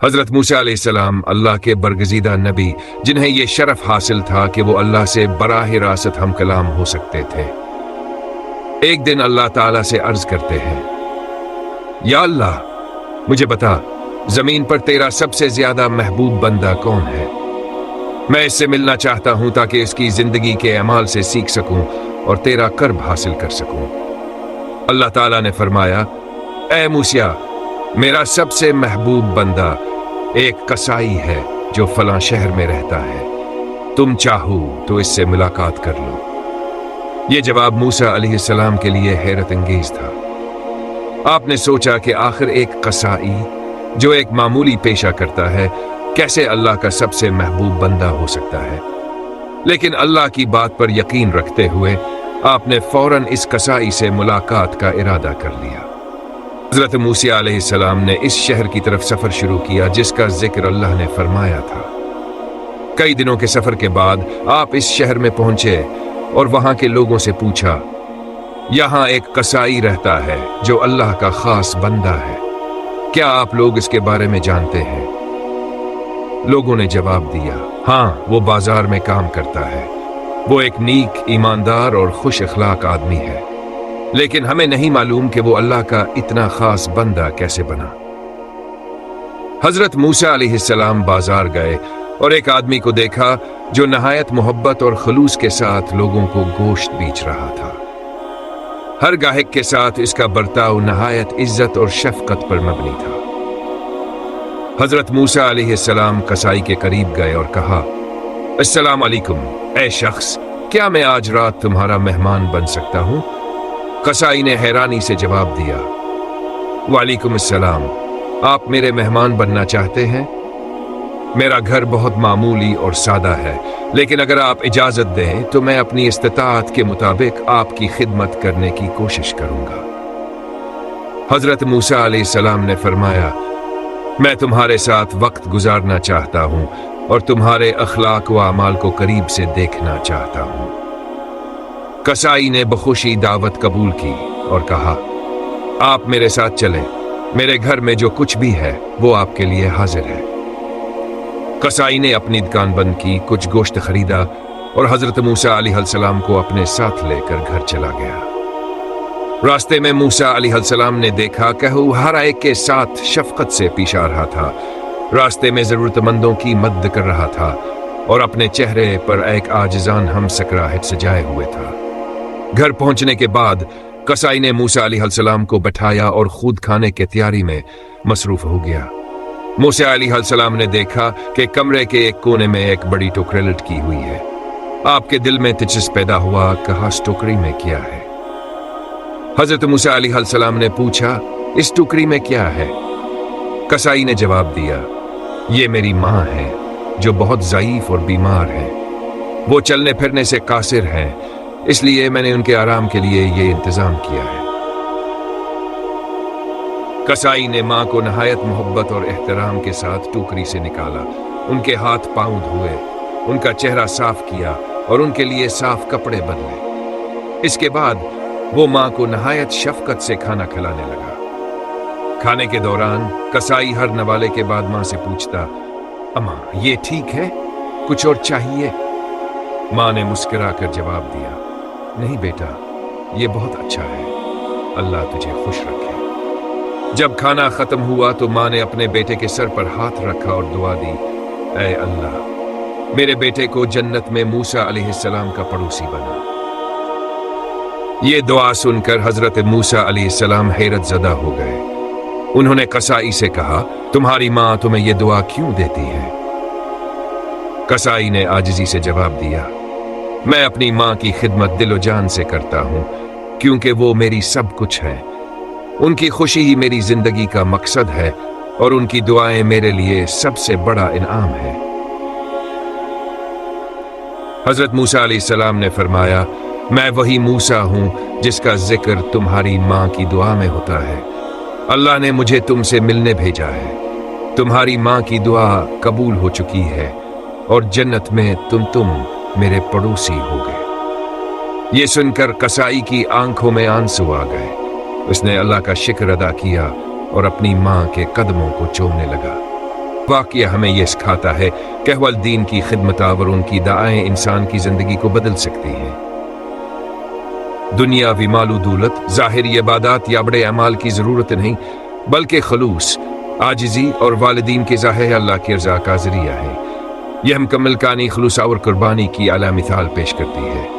हज़रत मूसा अलैहिस्सलाम अल्लाह के बरगज़ीदा नबी, जिन्हें ये शरफ हासिल था कि वो अल्लाह से बराह रास्त हम कलाम हो सकते थे, एक दिन अल्लाह ताला से अर्ज करते हैं, या अल्लाह, मुझे बता, जमीन पर तेरा सबसे ज्यादा महबूब बंदा कौन है? मैं इससे मिलना चाहता हूं ताकि इसकी जिंदगी के अमाल से सीख सकूं और तेरा कर्ब हासिल कर सकूं। अल्लाह ताला ने फरमाया, ए मूसा, मेरा सबसे महबूब बंदा एक कसाई है जो फलां शहर में रहता है, तुम चाहो तो इससे मुलाकात कर लो। ये जवाब मूसा अलैहिस्सलाम के लिए हैरत अंगेज था। आपने सोचा कि आखिर एक कसाई जो एक मामूली पेशा करता है कैसे अल्लाह का सबसे महबूब बंदा हो सकता है, लेकिन अल्लाह की बात पर यकीन रखते हुए आपने फौरन इस कसाई से मुलाकात का इरादा कर लिया। हज़रत मूसा अलैहिस्सलाम ने इस शहर की तरफ सफर शुरू किया जिसका जिक्र अल्लाह ने फरमाया था। कई दिनों के सफर के बाद आप इस शहर में पहुंचे और वहां के लोगों से पूछा, यहां एक कसाई रहता है जो अल्लाह का खास बंदा है, क्या आप लोग इसके बारे में जानते हैं? लोगों ने जवाब दिया, हाँ, वो बाजार में काम करता है, वो एक नीक, ईमानदार और खुश अखलाक आदमी है, लेकिन हमें नहीं मालूम कि वो अल्लाह का इतना खास बंदा कैसे बना। हजरत मूसा अलैहिस्सलाम बाजार गए और एक आदमी को देखा जो नहायत मोहब्बत और खलूस के साथ लोगों को गोश्त बेच रहा था। हर गाहक के साथ इसका बर्ताव नहायत इज्जत और शफकत पर मबनी था। हजरत मूसा अलैहिस्सलाम कसाई के करीब गए और कहा, अस्सलाम अलैकुम, ए शख्स, क्या मैं आज रात तुम्हारा मेहमान बन सकता हूं? कसाई ने हैरानी से जवाब दिया, वालेकुम अस्सलाम, आप मेरे मेहमान बनना चाहते हैं? मेरा घर बहुत मामूली और सादा है, लेकिन अगर आप इजाजत दें तो मैं अपनी इस्तिताअत के मुताबिक आपकी खिदमत करने की कोशिश करूंगा। हजरत मूसा अलैहिस्सलाम ने फरमाया, मैं तुम्हारे साथ वक्त गुजारना चाहता हूं और तुम्हारे अखलाक व अमाल को करीब से देखना चाहता हूं। कसाई ने बखुशी दावत कबूल की और कहा, आप मेरे साथ चलें, मेरे घर में जो कुछ भी है वो आपके लिए हाजिर है। कसाई ने अपनी दुकान बंद की, कुछ गोश्त खरीदा और हजरत मूसा अलैहिस्सलाम को अपने साथ लेकर घर चला गया। रास्ते में मूसा अलैहिस्सलाम ने देखा कि वो हर एक के साथ शफकत से पेश आ रहा था, रास्ते में जरूरतमंदों की मदद कर रहा था और अपने चेहरे पर एक आजिजान हम सकराहट सजाए हुए था। घर पहुंचने के बाद कसाई ने मूसा अलैहिस्सलाम को बैठाया और खुद खाने की तैयारी में मसरूफ हो गया। मूसा अलैहिस्सलाम ने देखा कि कमरे के एक कोने में एक बड़ी टोकरी लटकी हुई है। आपके दिल में दिलचस्पी पैदा हुआ, कहा, इस टोकरी में क्या है? हजरत मूसा अलैहिस्सलाम ने पूछा, इस टोकरी में क्या है? कसाई ने जवाब दिया, ये मेरी माँ है जो बहुत ज़ईफ और बीमार है, वो चलने फिरने से कासिर हैं, इसलिए मैंने उनके आराम के लिए ये इंतजाम किया है। कसाई ने मां को नहायत मोहब्बत और एहतराम के साथ टोकरी से निकाला, उनके हाथ पांव धोए, उनका चेहरा साफ किया और उनके लिए साफ कपड़े बदले। इसके बाद वो मां को नहायत शफकत से खाना खिलाने लगा। खाने के दौरान कसाई हर नवाले के बाद मां से पूछता, अम्मा, ये ठीक है, कुछ और चाहिए? मां ने मुस्कुराकर जवाब दिया, नहीं बेटा, ये बहुत अच्छा है, अल्लाह तुझे खुश रखे। जब खाना खत्म हुआ तो मां ने अपने बेटे के सर पर हाथ रखा और दुआ दी, ऐ अल्लाह, मेरे बेटे को जन्नत में मूसा अलैहिस्सलाम का पड़ोसी बना। ये दुआ सुनकर हजरत मूसा अलैहिस्सलाम हैरत ज़दा हो गए। उन्होंने कसाई से कहा, तुम्हारी मां तुम्हें यह दुआ क्यों देती है? कसाई ने आजिज़ी से जवाब दिया, मैं अपनी मां की खिदमत दिलो जान से करता हूं क्योंकि वो मेरी सब कुछ है। उनकी खुशी ही मेरी जिंदगी का मकसद है और उनकी दुआएं मेरे लिए सबसे बड़ा इनाम है। हजरत मूसा अलैहिस्सलाम ने फरमाया, मैं वही मूसा हूं जिसका जिक्र तुम्हारी मां की दुआ में होता है। अल्लाह ने मुझे तुमसे मिलने भेजा है। तुम्हारी मां की दुआ कबूल हो चुकी है और जन्नत में तुम मेरे पड़ोसी हो गए। ये सुनकर कसाई की आंखों में आंसू आ गए। उसने अल्लाह का शुक्र अदा किया और अपनी मां के कदमों को चूमने लगा। واقعہ ہمیں یہ سکھاتا ہے کہ والدین کی خدمت اور ان کی دعائیں انسان کی زندگی کو بدل سکتی ہیں۔ دنیاوی مال و دولت، ظاہری عبادات یا بڑے اعمال کی ضرورت نہیں، بلکہ خلوص، عاجزی اور والدین کے ذریعے اللہ کی رضا کا ذریعہ ہے۔ یہ مکمل کہانی خلوص اور قربانی کی اعلیٰ مثال پیش کرتی ہے۔